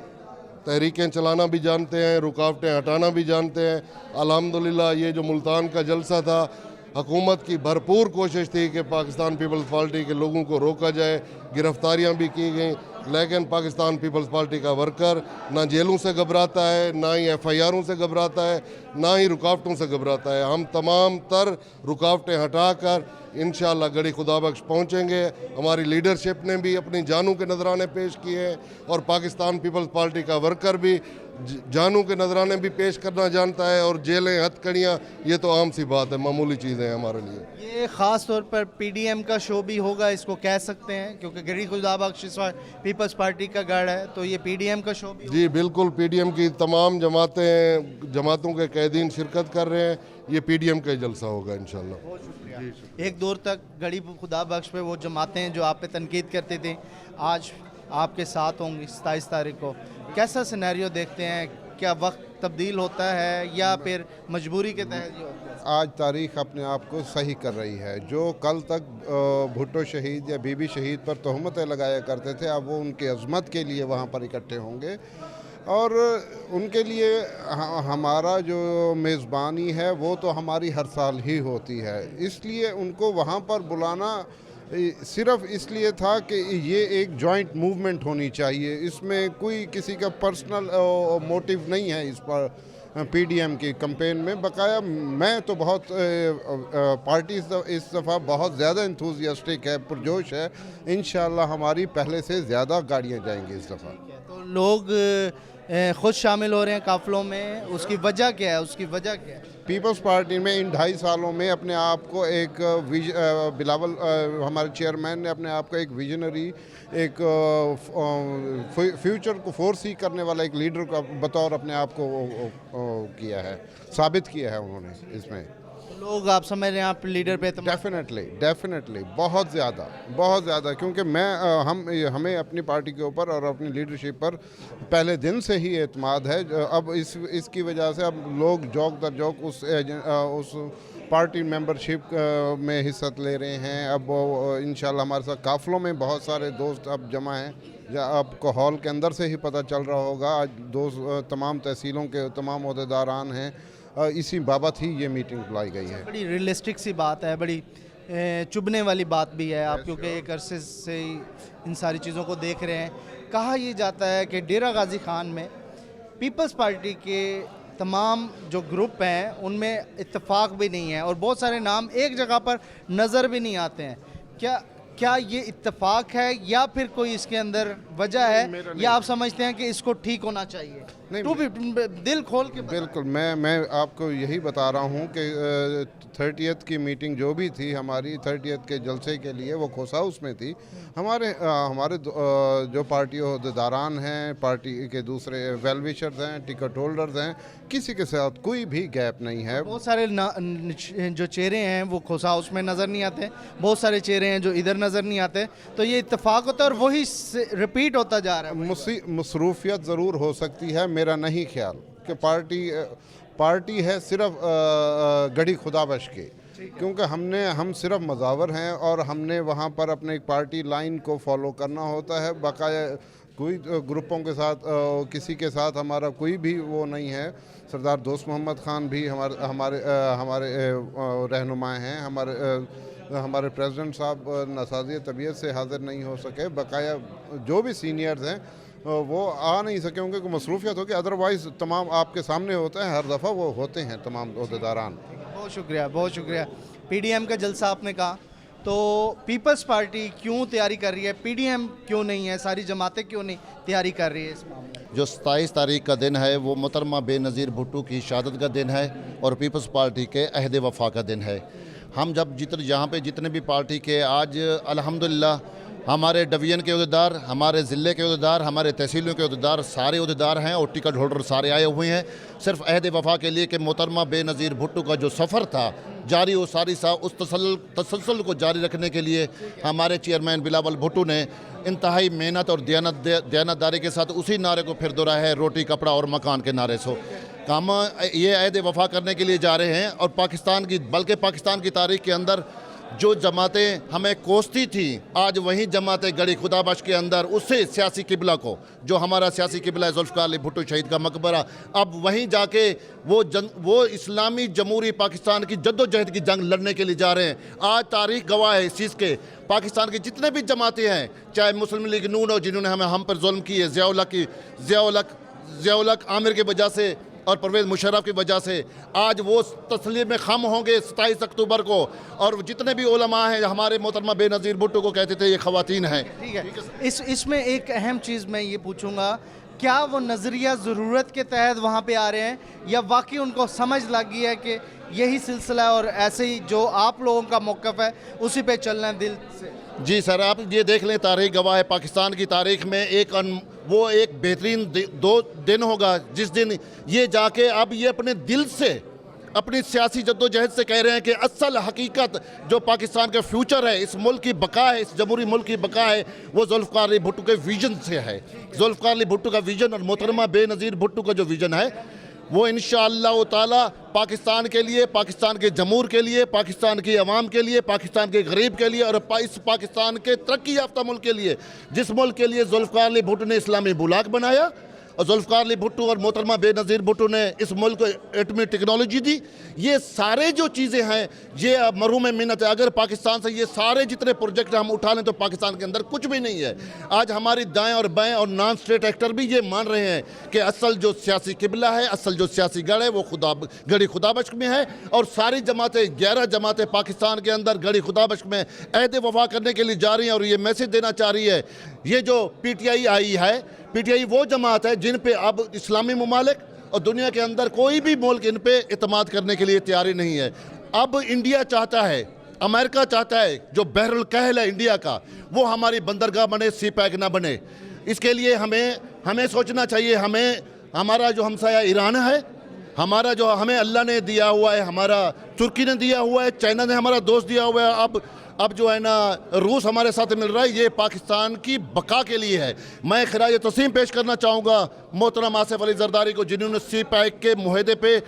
तहरीकें चलाना भी जानते हैं, रुकावटें हटाना भी जानते हैं। अल्हम्दुलिल्लाह ये जो मुल्तान का जलसा था, हुकूमत की भरपूर कोशिश थी कि पाकिस्तान पीपल्स पार्टी के लोगों को रोका जाए, गिरफ्तारियां भी की गई, लेकिन पाकिस्तान पीपल्स पार्टी का वर्कर ना जेलों से घबराता है, ना ही FIRों से घबराता है, ना ही रुकावटों से घबराता है। हम तमाम तर रुकावटें हटाकर इंशाअल्लाह गड़ी खुदाबख्श पहुँचेंगे। हमारी लीडरशिप ने भी अपनी जानों के नजराने पेश किए हैं और पाकिस्तान पीपल्स पार्टी का वर्कर भी जानू के नजराने भी पेश करना जानता है, और जेलें, हथकड़ियाँ, ये तो आम सी बात है, मामूली चीज़ें हैं हमारे लिए। ये ख़ास तौर पर पीडीएम का शो भी होगा, इसको कह सकते हैं, क्योंकि गढ़ी खुदा बख्श इस बार पीपल्स पार्टी का गढ़ है, तो ये पीडीएम का शो भी होगा। जी बिल्कुल, पीडीएम की तमाम जमातों के कैदीन शिरकत कर रहे हैं, ये पीडीएम का जलसा होगा इंशाल्लाह। बहुत शुक्रिया। एक दौर तक गढ़ी खुदा बख्श पे वो जमातें हैं जो आप पे तनकीद करते थे, आज आपके साथ होंगी 27 तारीख को। कैसा सिनेरियो देखते हैं? क्या वक्त तब्दील होता है या फिर मजबूरी के तहत ये होता है? आज तारीख अपने आप को सही कर रही है। जो कल तक भुट्टो शहीद या बीबी शहीद पर तहमतें लगाया करते थे, अब वो उनकी अजमत के लिए वहाँ पर इकट्ठे होंगे, और उनके लिए हमारा जो मेज़बानी है वो तो हमारी हर साल ही होती है, इसलिए उनको वहाँ पर बुलाना सिर्फ इसलिए था कि ये एक जॉइंट मूवमेंट होनी चाहिए। इसमें कोई किसी का पर्सनल मोटिव नहीं है इस पर पीडीएम की कैंपेन में। बकाया मैं तो बहुत पार्टी इस दफ़ा बहुत ज़्यादा इंथुजियास्टिक है, पुरजोश है। इंशाल्लाह हमारी पहले से ज़्यादा गाड़ियाँ जाएंगी इस दफ़ा। तो लोग खुद शामिल हो रहे हैं काफिलों में, उसकी वजह क्या है? उसकी वजह क्या है? पीपल्स पार्टी में इन 2.5 सालों में अपने आप को एक बिलावल हमारे चेयरमैन ने अपने आप को एक विजनरी, एक फ्यूचर को फोरसी करने वाला एक लीडर का बतौर अपने आप को किया है, साबित किया है उन्होंने इसमें। लोग आप समझ रहे हैं आप लीडर पे डेफिनेटली बहुत ज़्यादा, क्योंकि हमें अपनी पार्टी के ऊपर और अपनी लीडरशिप पर पहले दिन से ही एतमाद है। अब इसकी वजह से अब लोग जौक दर जौक उस पार्टी मेंबरशिप में हिस्सा ले रहे हैं। अब इंशाल्लाह हमारे साथ काफ़िलों में बहुत सारे दोस्त अब जमा हैं। आपको हॉल के अंदर से ही पता चल रहा होगा, आज तमाम तहसीलों के तमाम ओहदेदारान हैं। इसी बाबत ही ये मीटिंग बुलाई गई है। बड़ी रियलिस्टिक सी बात है, बड़ी चुभने वाली बात भी है। आप क्योंकि एक अरसे से ही इन सारी चीज़ों को देख रहे हैं। कहा यह जाता है कि डेरा गाजी खान में पीपल्स पार्टी के तमाम जो ग्रुप हैं उनमें इत्तेफाक भी नहीं है, और बहुत सारे नाम एक जगह पर नज़र भी नहीं आते हैं। क्या ये इत्तेफाक है या फिर कोई इसके अंदर वजह है, या आप समझते हैं कि इसको ठीक होना चाहिए? नहीं, तो भी दिल खोल के बिल्कुल मैं आपको यही बता रहा हूँ कि 30th की मीटिंग जो भी थी हमारी, 30th के जलसे के लिए वो खोसा हाउस में थी। हमारे जो पार्टी अहदेदारान हैं, पार्टी के दूसरे वेल विशर्स हैं, टिकट होल्डर्स हैं, किसी के साथ कोई भी गैप नहीं है। बहुत सारे जो चेहरे हैं वो खोसा हाउस में नज़र नहीं आते, बहुत सारे चेहरे हैं जो इधर नज़र नहीं आते, तो ये इत्तेफाक होता है और वही रिपीट होता जा रहा है। मसरूफियत ज़रूर हो सकती है, मेरा नहीं ख्याल कि पार्टी है सिर्फ गढ़ी खुदाबख्श की, क्योंकि हम सिर्फ मज़ावर हैं और हमने वहाँ पर अपने एक पार्टी लाइन को फॉलो करना होता है। बकाया कोई ग्रुपों के साथ किसी के साथ हमारा कोई भी वो नहीं है। सरदार दोस्त मोहम्मद ख़ान भी हमारे रहनुमा हैं। हमारे प्रेसिडेंट साहब नासाज़ी तबीयत से हाज़िर नहीं हो सके। बकाया जो भी सीनियर्स हैं वो आ नहीं सके, उनकी कोई मसरूफियत हो कि अदरवाइज़ तमाम आपके सामने होता है, हर दफ़ा वो होते हैं तमाम अहदेदारान। बहुत शुक्रिया। पीडीएम का जलसा आपने कहा, तो पीपल्स पार्टी क्यों तैयारी कर रही है? पीडीएम क्यों नहीं है? सारी जमातें क्यों नहीं तैयारी कर रही है इस मामले में? जो 27 तारीख का दिन है वो मोहतरमा बेनज़ीर भुट्टो की शहादत का दिन है और पीपल्स पार्टी के अहद वफा का दिन है। हम जब यहाँ पे जितने भी पार्टी के आज अल्हम्दुलिल्लाह हमारे डिवीज़न के अहदेदार, हमारे ज़िले के अहदेदार, हमारे तहसीलों के अहदेदार सारे अहदेदार हैं और टिकट होल्डर सारे आए हुए हैं, सिर्फ अहद वफा के लिए कि मोहतरमा बेनज़ीर भुट्टो का जो सफ़र था जारी वो सारी उस तसलसल को जारी रखने के लिए हमारे चेयरमैन बिलावल भुट्टो ने इंतहाई मेहनत और दयानतदारी के साथ उसी नारे को फिर दोहराया है, रोटी कपड़ा और मकान के नारे से काम ये अहद वफा करने के लिए जा रहे हैं। और पाकिस्तान की तारीख़ के अंदर जो जमातें हमें कोसती थी, आज वही जमातें गढ़ी खुदाबख्श के अंदर उससे सियासी किबला को, जो हमारा सियासी किबला है जुल्फ़िकार अली भुट्टो शहीद का मकबरा, अब वहीं जाके वो इस्लामी जमहूरी पाकिस्तान की जद्दोजहद की जंग लड़ने के लिए जा रहे हैं। आज तारीख़ गवाह है इस चीज़ के, पाकिस्तान की जितने भी जमातें हैं, चाहे मुस्लिम लीग नून हो जिन्होंने हम पर जुल्म किए, ज़िया-उल-हक आमिर की वजह से और परवेज़ मुशर्रफ की वजह से, आज वो तस्लीम में खम होंगे 27 अक्टूबर को। और जितने भी उलमा हैं हमारे मोहतरमा बेनज़ीर भुट्टो को कहते थे ये ख़वातीन हैं। ठीक है, इसमें एक अहम चीज़ मैं ये पूछूंगा क्या वो नज़रिया ज़रूरत के तहत वहाँ पे आ रहे हैं या वाकई उनको समझ लग गई है कि यही सिलसिला है और ऐसे ही जो आप लोगों का मौक़िफ़ है उसी पे चलना है दिल से? जी सर, आप ये देख लें, तारीख गवाह है, पाकिस्तान की तारीख में वो एक बेहतरीन दो दिन होगा जिस दिन ये जाके अब ये अपने दिल से अपनी सियासी जद्दोजहद से कह रहे हैं कि असल हकीकत जो पाकिस्तान का फ्यूचर है, इस मुल्क की बका है, इस जमहूरी मुल्क की बका है, वो जुल्फ़िकार अली भुट्टो के विजन से है। जुल्फ़िकार अली भुट्टो का विजन और मोहतरमा बेनज़ीर भुट्टो का जो विजन है वो इंशाअल्लाह ताला पाकिस्तान के लिए, पाकिस्तान के जमहूर के लिए, पाकिस्तान की अवाम के लिए, पाकिस्तान के गरीब के लिए और इस पाकिस्तान के तरक्की याफ्ता मुल्क के लिए, जिस मुल्क के लिए जुल्फ़िकार अली भुट्टो ने इस्लामी बुलाक बनाया और जुल्फ़िकार अली भुट्टो और मोहतरमा बेनज़ीर भुट्टो ने इस मुल्क को एटमी टेक्नोलॉजी दी, ये सारे जो चीज़ें हैं ये मरहूम मिन्नत है। अगर पाकिस्तान से ये सारे जितने प्रोजेक्ट हम उठा लें तो पाकिस्तान के अंदर कुछ भी नहीं है। आज हमारी दाएं और बाएं और नॉन स्टेट एक्टर भी ये मान रहे हैं कि असल जो सियासी किबला है, असल जो सियासी गढ़ है वो गढ़ी खुदाबख्श में है और सारी जमातें 11 जमातें पाकिस्तान के अंदर गढ़ी खुदाबख्श में अहद वफा करने के लिए जा रही हैं और ये मैसेज देना चाह रही है। ये जो PTI आई है, PTI वो जमात है जिन पे अब इस्लामी ममालिक और दुनिया के अंदर कोई भी मुल्क इन पे इतमाद करने के लिए तैयारी नहीं है। अब इंडिया चाहता है, अमेरिका चाहता है, जो बहरुल कहल है इंडिया का वो हमारी बंदरगाह बने, सी पैक ना बने। इसके लिए हमें सोचना चाहिए। हमारा जो हमसाया ईरान है, हमारा जो हमें अल्लाह ने दिया हुआ है, हमारा तुर्की ने दिया हुआ है, चाइना ने हमारा दोस्त दिया हुआ है, अब जो है ना रूस हमारे साथ मिल रहा है, ये पाकिस्तान की बका के लिए है। मैं खिराज तस्लीम पेश करना चाहूँगा मोहतरम आसिफ अली जरदारी को, जिन्होंने सी पैक के मुहदे पे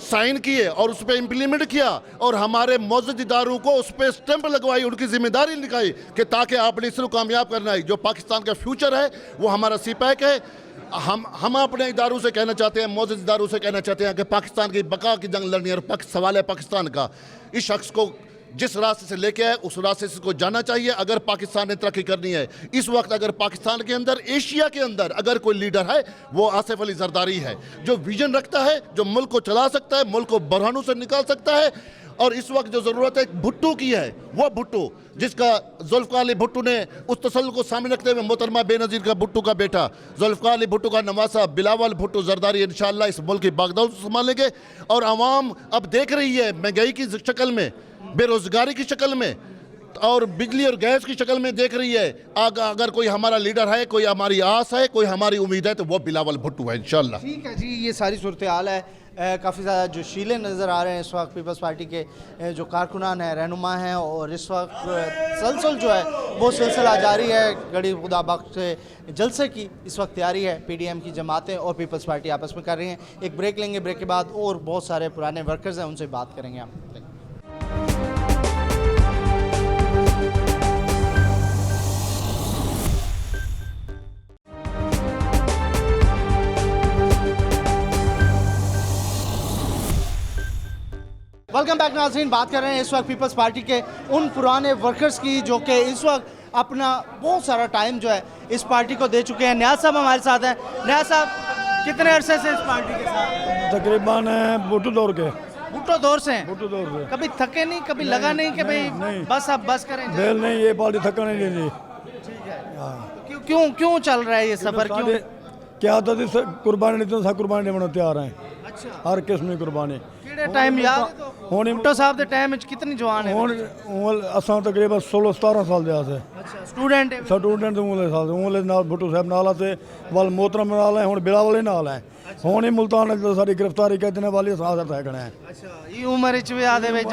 साइन किए और उस पर इम्प्लीमेंट किया और हमारे मौजूद इदारों को उस पर स्टैंप लगवाई, उनकी जिम्मेदारी निकाली कि ताकि आपने इसको कामयाब करना है। जो पाकिस्तान का फ्यूचर है वो हमारा सी पैक है। हम अपने इदारों से कहना चाहते हैं, मौजूद इदारों से कहना चाहते हैं कि पाकिस्तान की बका की जंग लड़नी है और सवाल है पाकिस्तान का। इस शख्स को जिस रास्ते से लेके आए उस रास्ते से इसको जाना चाहिए अगर पाकिस्तान ने तरक्की करनी है। इस वक्त अगर पाकिस्तान के अंदर, एशिया के अंदर अगर कोई लीडर है वो आसिफ अली जरदारी है, जो विजन रखता है, जो मुल्क को चला सकता है, मुल्क को बरहानों से निकाल सकता है। और इस वक्त जो ज़रूरत है भुट्टो की है, वो भुट्टो जिसका जुल्फ़िकार अली भुट्टो ने उस तसल्लुल को सामने रखते हुए मोहतरमा बेनज़ीर का भुट्टो का बेटा जुल्फ़िकार अली भुट्टो का नवासा बिलावल भुट्टो जरदारी इंशाअल्लाह इस मुल्क की बागडोर संभालेंगे। और आवाम अब देख रही है महंगाई की शक्ल में, बेरोज़गारी की शक्ल में और बिजली और गैस की शक्ल में देख रही है। अगर कोई हमारा लीडर है, कोई हमारी आस है, कोई हमारी उम्मीद है तो वो बिलावल भुट्टो है इंशाअल्लाह। ठीक है जी, ये सारी सूरत हाल है। काफ़ी ज़्यादा जोशीले नज़र आ रहे हैं इस वक्त पीपल्स पार्टी के जो कारकुनान हैं, रहनुमा हैं और इस वक्त सलसल जो है वो सिलसिला जारी है। गढ़ी खुदाबख्श से जलसे की इस वक्त तैयारी है। PDM की जमातें और पीपल्स पार्टी आपस में कर रही हैं। एक ब्रेक लेंगे, ब्रेक के बाद और बहुत सारे पुराने वर्कर्स हैं उनसे बात करेंगे हम। वेलकम बैक नाज़रीन, बात कर रहे हैं इस वक्त पीपल्स पार्टी के उन पुराने वर्कर्स की जो कि इस वक्त अपना बहुत सारा टाइम जो है इस पार्टी को दे चुके हैं। न्याज साहब हमारे साथ हैं। न्याज साहब, कितने अरसे से इस पार्टी के साथ? तकरीबन भुट्टो दौर के। भुट्टो दौर से हैं? भुट्टो दौर से। कभी थके नहीं, कभी लगा नहीं कि भाई बस अब बस करें? बेल नहीं, ये पार्टी थका नहीं देती। ठीक है। क्यों चल रहा है ये सफर? क्यों? क्या होता है कुर्बानी नहीं तो कुर्बानी देने तैयार हैं। अच्छा, हर किस्म की कुर्बानी। टाइम याद है तो भुट्टो साहब के टाइम में कितनी जवान है? असा तकरीबन 16-17 साल दे आसे। अच्छा, स्टूडेंट उंगले साल उंगले नाल भुट्टो साहब नाल आते वाल मोहतरम नाल है, हुण बिलावल ही नाल है। हुण ही मुल्तान सारी गिरफ्तारी कहने वाली साथ है कने। अच्छा, ये उम्र विच भी आदे विच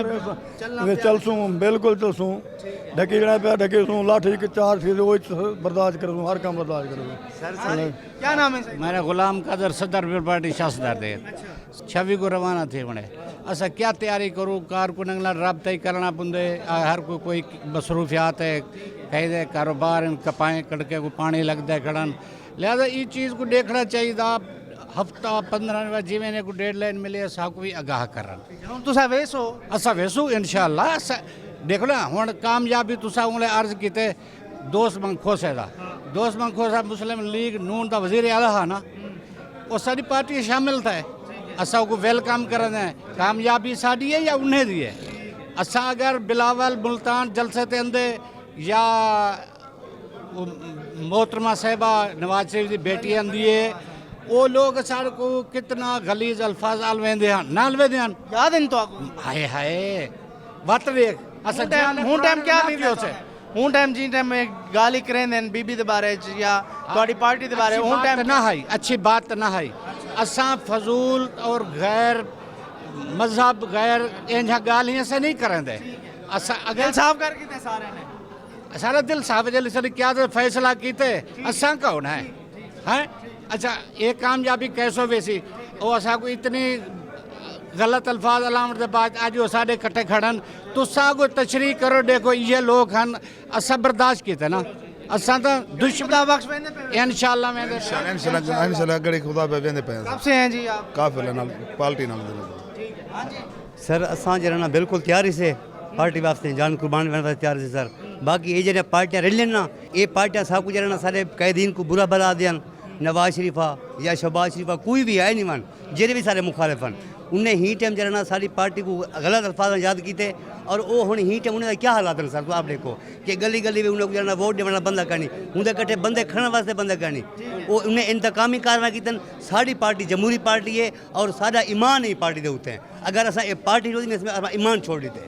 चलना चलसूं, बिल्कुल चलसूं। ढकी जड़ा पे ढके सूं, लाठी के 4 चीज वो बर्दाश्त करूं, हर काम बर्दाश्त करूं। क्या नाम है? मेरा गुलाम कादर सदर पार्टी शासदार दे 26 को रवाना थे बने। असा क्या तैयारी करूँ, कारकुन रबता ही करना पुंदे, हर कोई मसरूफियात है, कहीं दे कारोबार कपाएँ कड़के को पानी लगता है खड़न। लिहाजा ये चीज़ को देखना चाहिए। आप हफ्ता 15 जिमें को डेडलाइन मिले साकू भी आगाह करन। तुसा वेसो असा वेसू इंशाअल्लाह देख लो हुण कामयाबी तुसा उंगले अर्ज किते। दोस्त मंग खोसे दा दोस्त मंग खोसा मुस्लिम लीग नून दा वजीर आला हा ना, वो सारी पार्टी शामिल था। असा को वेलकम करन है। कामयाबी साड़ी है या उन्हें दी है। असा अगर बिलावल मुल्तान जलसे ते अंदे या मोहतरमा साहिबा नवाज शरीफ की बेटी आंदी है वो लोग सारे को कितना गलीज अल्फाज अलवेंदे हैं ना अलवेंदे हैं याद इन तो आपको हाय हाय बात देख असा हूं टाइम क्या भी हूं टाइम जी टाइम में गाली करें देन बीबी दे बारे च या ਤੁਹਾਡੀ पार्टी दे बारे हूं टाइम ना है अच्छी बात ना है असा फजूल और गैर मजहब गैर इंजा गालियां से नहीं करेंदे असा अगर साफ कर किते सारे ने सारा दिल साहब जल्दी से क्या तो फैसला कीते असा कौन है हैं अच्छा एक कामयाबी कैसो वैसी वो असा को इतनी गलत अल्फाज अलामत के बाद आज वो साढ़े कट्ठे खड़न तो सागो तशरीह करो देखो ये लोग हन असा बर्दाश्त कीते ना असा तो दुश्मन बख्श वेंदे पे इंशाल्लाह में इंशाल्लाह गड़ी खुदा पे वेंदे पे कब से हैं जी आप काफिले नाल पार्टी नाल सर असां जरा बिल्कुल तैयारी से पार्टी वास्ते जान कुर्बान करने वास्ते तैयार से सर बाकी ये जो पार्टियां रही ना ये पार्टियां सब कुछ जरा सारे कैदीन को बुरा भला देन नवाज शरीफा या शहबाज शरीफा कोई भी है नहीं मान जेरे भी सारे मुखालिफ हैं उन्हें ही टाइम जरा सारी पार्टी को गलत अल्फाज याद किए और वो हूँ ही टाइम उन्हें क्या हालात हैं सर तो आप देखो कि गली गली में उन्हें जरा वोट देना बंद करनी उनके कट्ठे बंदे खड़ने वास्ते बंद करनी वो उन्हें इंतकामी कार्रवाई की साड़ी पार्टी जमहूरी पार्टी है और सारा ईमान ही पार्टी के उत्ते हैं अगर असा ये पार्टी रोज इसमें ईमान छोड़ देते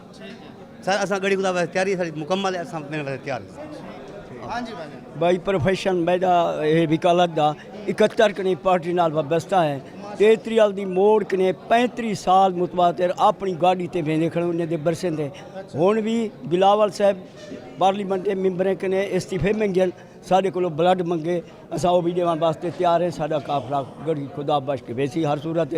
सर असा गड़ी खुदा वास्ते तैयारी सारी मुकम्मल है असा मेरे वास्ते तैयार हां जी भाई प्रोफेशन मैदा ये विकालत दा 71 कने पार्टी नाल वाबस्ता है 33 दी मोड़ कने 35 साल मुतवातिर अपनी गाड़ी ते वेंदे खड़े उन्हें दे बरसें दे हुण भी बिलावल साहब पार्लीमेंट के मैंबरें कने इस्तीफे मंगन साढ़े को ब्लड मंगे असा वो भी देवन वास्ते तैयार है साडा काफला गड़ी खुदा बख्श के वैसी हर सूरत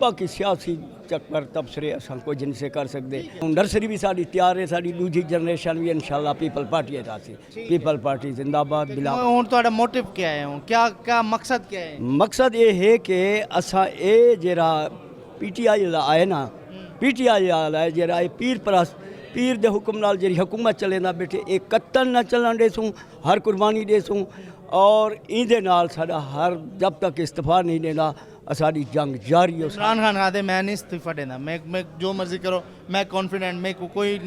बाकी सियासी चक्कर तबसरे असा कुछ नहीं से कर सकते नर्सरी भी साड़ी तैयार है साड़ी दूजी जनरेशन भी इंशाल्लाह पीपल पार्टी है पीपल पार्टी जिंदाबाद बिलावल हुण ਤੁਹਾਡਾ मोटिव क्या है क्या क्या मकसद क्या है मकसद ये है कि असा ये जरा पीटीआई आए ना पीटीआई है जरा पीर परस पीर दे हुक्म नाल जी हुकूमत चलेंदा बैठे एक कत्तल न चलन देसूँ हर कुर्बानी देसूँ और इंदे नाल साडा हर जब तक इस्तीफा नहीं देना साड़ी जंग जारी है इमरान खान कहते मैं नहीं इस्तीफा देना मैं जो मर्जी करो मैं कॉन्फिडेंट मैं कोई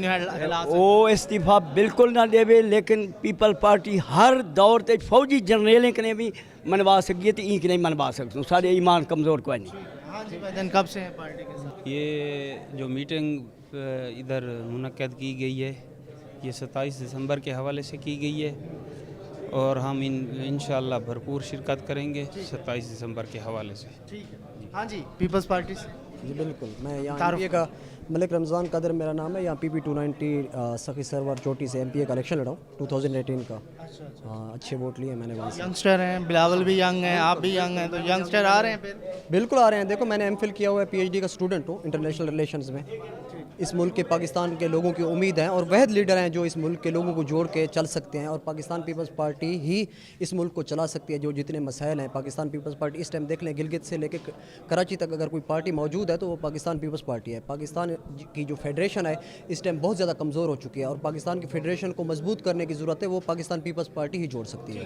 वो इस्तीफा बिल्कुल ना देवे लेकिन पीपल पार्टी हर दौर ते फौजी जनरल कने भी मनवा सकी है तो इंक नहीं मनवा सकते सारे ईमान कमज़ोर कोई नहीं। हाँ जी भाईजान कब से हैं पार्टी के साथ ये जो मीटिंग इधर मुनक्कद की गई है ये 27 दिसंबर के हवाले से की गई है और हम इंशाअल्लाह भरपूर शिरकत करेंगे 27 दिसंबर के हवाले से। ठीक है हाँ जी पीपल्स पार्टी से जी बिल्कुल मैं यहाँ एमपीए का मलिक रमज़ान कदर मेरा नाम है यहाँ पीपी 290 सखी सरवर चोटी से एमपीए का इलेक्शन लड़ा हूँ 2018 का। हाँ अच्छे वोट लिए मैंने वहाँ से। यंगस्टर हैं बिलावल भी यंग हैं आप भी यंग हैं तो यंगस्टर आ रहे हैं फिर बिल्कुल आ रहे हैं। देखो मैंने एमफिल किया हुआ है पीएचडी का स्टूडेंट हूँ इंटरनेशनल रिलेशंस में। इस मुल्क के पाकिस्तान के लोगों की उम्मीद है और वहद लीडर हैं जो इस मुल्क के लोगों को जोड़ के चल सकते हैं और पाकिस्तान पीपल्स पार्टी ही इस मुल्क को चला सकती है। जो जितने मसाइल हैं पाकिस्तान पीपल्स पार्टी इस टाइम देख लें गिलगित से लेकर कराची तक अगर कोई पार्टी मौजूद है तो वो पाकिस्तान पीपल्स पार्टी है। पाकिस्तान की जो फेडरेशन है इस टाइम बहुत ज़्यादा कमज़ोर हो चुकी है और पाकिस्तान की फेडरेशन को मजबूत करने की ज़रूरत है वो पाकिस्तान पीपल्स पार्टी ही जोड़ सकती है।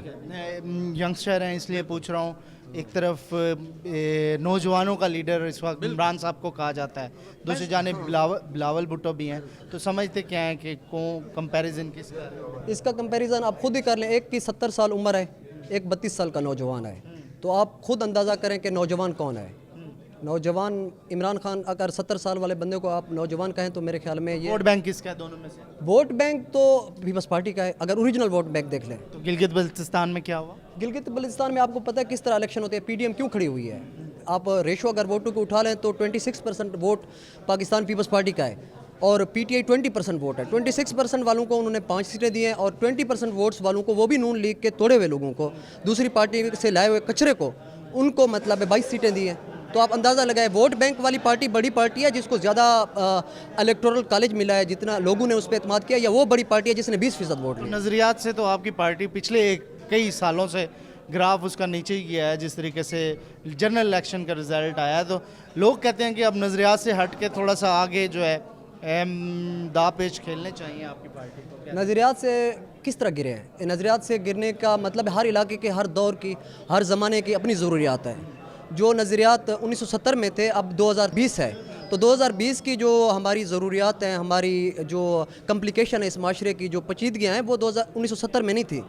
यंगस्टर हैं इसलिए पूछ रहा हूँ एक तरफ नौजवानों का लीडर इस वक्त इमरान साहब को कहा जाता है दूसरी जाने बिलावल भुट्टो भी हैं तो समझते क्या है कि कंपैरिजन किसका इसका कंपैरिजन आप खुद ही कर लें। एक की 70 साल उम्र है एक 32 साल का नौजवान है तो आप खुद अंदाज़ा करें कि नौजवान कौन है। नौजवान इमरान खान अगर 70 साल वाले बंदे को आप नौजवान कहें तो मेरे ख्याल में ये वोट बैंक किसका है दोनों में से? वोट बैंक तो पीपल्स पार्टी का है अगर ओरिजिनल वोट बैंक देख लें। तो गिलगित बल्तिस्तान में क्या हुआ? गिलगित बल्तिस्तान में आपको पता है किस तरह इलेक्शन होते हैं पीडीएम क्यों खड़ी हुई है। आप रेशो अगर वोटों को उठा लें तो 26% वोट पाकिस्तान पीपल्स पार्टी का है और पीटीआई 20% वोट है। 26% वालों को उन्होंने 5 सीटें दी हैं और 20% वोट्स वालों को वो भी नून लीग के तोड़े हुए लोगों को दूसरी पार्टी से लाए हुए कचरे को उनको मतलब 22 सीटें दी हैं। तो आप अंदाज़ा लगाए वोट बैंक वाली पार्टी बड़ी पार्टी है जिसको ज़्यादा इलेक्टोरल कॉलेज मिला है जितना लोगों ने उस पर एतमाद किया या वो बड़ी पार्टी है जिसने 20% वोट लिया। नज़रियात से तो आपकी पार्टी पिछले कई सालों से ग्राफ उसका नीचे ही गया है जिस तरीके से जनरल इलेक्शन का रिजल्ट आया है तो लोग कहते हैं कि अब नज़रियात से हट के थोड़ा सा आगे जो है दा पेच खेलने चाहिए आपकी पार्टी को। नज़रियात से किस तरह गिरे हैं? नज़रियात से गिरने का मतलब हर इलाके के हर दौर की हर ज़माने की अपनी ज़रूरियात है। जो नज़रियात 1970 में थे अब 2020 है तो 2020 की जो हमारी ज़रूरियात हैं, हमारी जो कम्प्लिकेशन है इस माशरे की, जो पेचीदगियाँ हैं, वो 1970 में नहीं थी।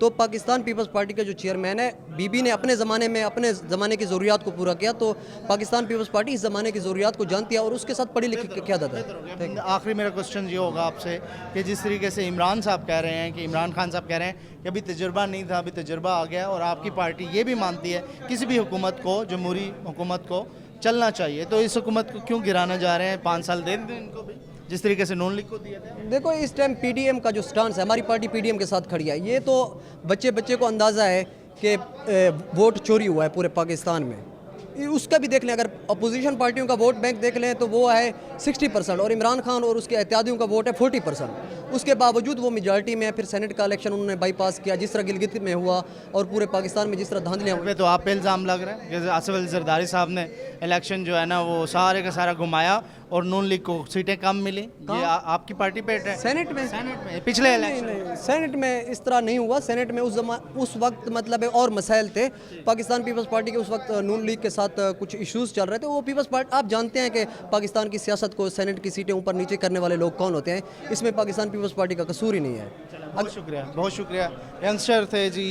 तो पाकिस्तान पीपल्स पार्टी का जो चेयरमैन है, बीबी ने अपने ज़माने में अपने ज़माने की ज़रूरियात को पूरा किया। तो पाकिस्तान पीपल्स पार्टी इस ज़माने की ज़रूरियात को जानती है और उसके साथ पढ़ी लिखी की आदत है। आखिरी मेरा क्वेश्चन ये होगा आपसे कि जिस तरीके से इमरान साहब कह रहे हैं कि इमरान खान साहब कह रहे हैं कि अभी तजुर्बा नहीं था, अभी तजुर्बा आ गया, और आपकी पार्टी ये भी मानती है किसी भी हुकूमत को, जमहूरी हुकूमत को चलना चाहिए, तो इस हुकूमत को क्यों गिराना जा रहे हैं? 5 साल दे दें इनको भी, जिस तरीके से नून लीग को दिया था। देखो, इस टाइम पीडीएम का जो स्टांस है, हमारी पार्टी पीडीएम के साथ खड़ी है। ये तो बच्चे को अंदाज़ा है कि वोट चोरी हुआ है पूरे पाकिस्तान में। उसका भी देख लें, अगर अपोजिशन पार्टियों का वोट बैंक देख लें तो वो है 60% और इमरान खान और उसके एहतियातियों का वोट है 40%। उसके बावजूद वो मेजॉरिटी में है। फिर सेनेट का इलेक्शन उन्होंने बाईपास किया, जिस तरह गिलगित में हुआ और पूरे पाकिस्तान में जिस तरह धांधलियाँ हुई। तो आप पे इल्ज़ाम लग रहा है जैसे आसिफ अली जरदारी साहब ने इलेक्शन जो है ना वो सारे का सारा घुमाया और नून लीग को सीटें कम मिली। ये आपकी पार्टी पे सेनेट में पिछले इलेक्शन सेनेट में इस तरह नहीं हुआ। सेनेट में उस वक्त मतलब और मसाइल थे। पाकिस्तान पीपल्स पार्टी के उस वक्त नून लीग के साथ कुछ इश्यूज चल रहे थे। वो पीपल्स पार्टी, आप जानते हैं कि पाकिस्तान की सियासत को, सेनेट की सीटें ऊपर नीचे करने वाले लोग कौन होते हैं। इसमें पाकिस्तान पीपल्स पार्टी का कसूर ही नहीं है। बहुत शुक्रिया, बहुत शुक्रिया। यंगस्टर थे जी,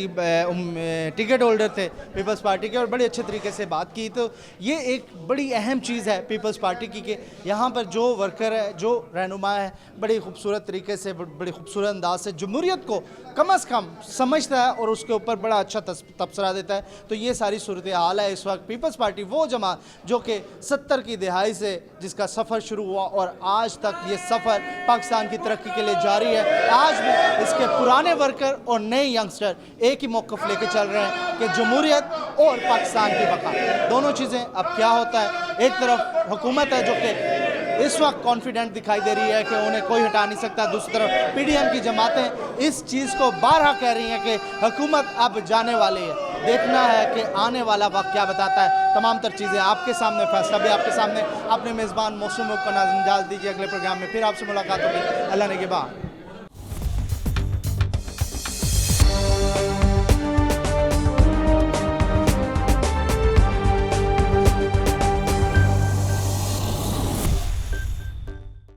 टिकट होल्डर थे पीपल्स पार्टी के, और बड़े अच्छे तरीके से बात की। तो ये एक बड़ी अहम चीज़ है पीपल्स पार्टी की कि यहाँ पर जो वर्कर है, जो रहनुमा है, बड़ी खूबसूरत तरीके से, बड़ी खूबसूरत अंदाज से जमहूरियत को कम से कम समझता है और उसके ऊपर बड़ा अच्छा तबसरा देता है। तो ये सारी सूरत हाल है इस वक्त। पीपल्स पार्टी वो जमात जो कि 70 की दहाई से जिसका सफ़र शुरू हुआ और आज तक ये सफ़र पाकिस्तान की तरक्की के लिए जारी है। आज भी इसके पुराने वर्कर और नए यंगस्टर एक ही मौक़िफ़ लेके चल रहे हैं कि जमहूरियत और पाकिस्तान की बका, दोनों चीज़ें। अब क्या होता है, एक तरफ हुकूमत है जो कि इस वक्त कॉन्फिडेंट दिखाई दे रही है कि उन्हें कोई हटा नहीं सकता, दूसरी तरफ पीडीएम की जमातें इस चीज़ को बारहा कह रही हैं कि हुकूमत अब जाने वाली है। देखना है कि आने वाला वक्त क्या बताता है। तमाम तर चीज़ें आपके सामने, फैसला भी आपके सामने। अपने मेज़बान मौसम को नाज़िम इजाज़त दीजिए, अगले प्रोग्राम में फिर आपसे मुलाकात होगी। अल्लाह ने के बाद।